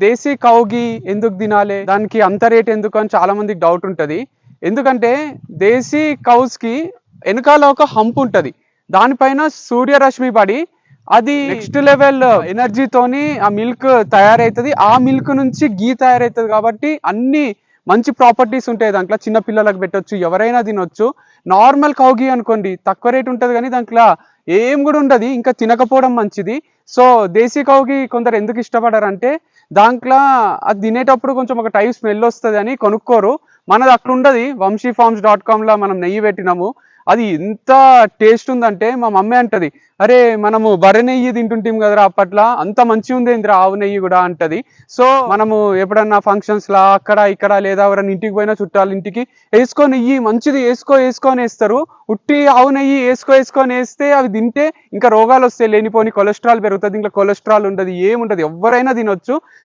దేశీ cow ఘీ ఎందుకు తినాలి, దానికి అంత రేట్ ఎందుకు అని చాలా మందికి డౌట్ ఉంటది. ఎందుకంటే దేశీ కౌస్ కి వెనకాల ఒక హంప్ ఉంటది, దానిపైన సూర్యరశ్మి పడి అది నెక్స్ట్ లెవెల్ ఎనర్జీతోని ఆ మిల్క్ తయారైతుంది. ఆ మిల్క్ నుంచి ఘీ తయారైతుంది కాబట్టి అన్ని మంచి ప్రాపర్టీస్ ఉంటాయి దాంట్లో. చిన్న పిల్లలకు పెట్టొచ్చు, ఎవరైనా తినొచ్చు. నార్మల్ కౌ ఘీ అనుకోండి తక్కువ రేట్ ఉంటుంది కానీ దాంట్లో ఏం కూడా ఉండదు, ఇంకా తినకపోవడం మంచిది. సో దేశీ కౌ ఘీ కొందరు ఎందుకు ఇష్టపడారంటే దాంట్లో అది తినేటప్పుడు కొంచెం ఒక టైప్ స్మెల్ వస్తుంది అని కొనుక్కోరు. మనది అక్కడ ఉండదు. వంశీఫార్మ్స్.com మనం నెయ్యి పెట్టినాము, అది ఎంత టేస్ట్ ఉందంటే మా మమ్మీ అంటది, అరే మనము బర్రె నెయ్యి తింటుంటాం కదరా అప్పట్లో, అంత మంచిగా ఉంది ఏందిరా ఆవు నెయ్యి కూడా అంటది. సో మనము ఎప్పుడన్నా ఫంక్షన్స్ లా అక్కడ ఇక్కడ లేదా ఎవరైనా ఇంటికి పోయినా చుట్టాల ఇంటికి వేసుకో నెయ్యి మంచిది వేసుకొని వేస్తారు. ఉట్టి ఆవు నెయ్యి వేసుకొని వేస్తే అవి తింటే ఇంకా రోగాలు వస్తాయి, లేనిపోని కొలెస్ట్రాల్ పెరుగుతుంది. ఇంకా కొలెస్ట్రాల్ ఉండదు, ఏముంటది, ఎవరైనా తినొచ్చు.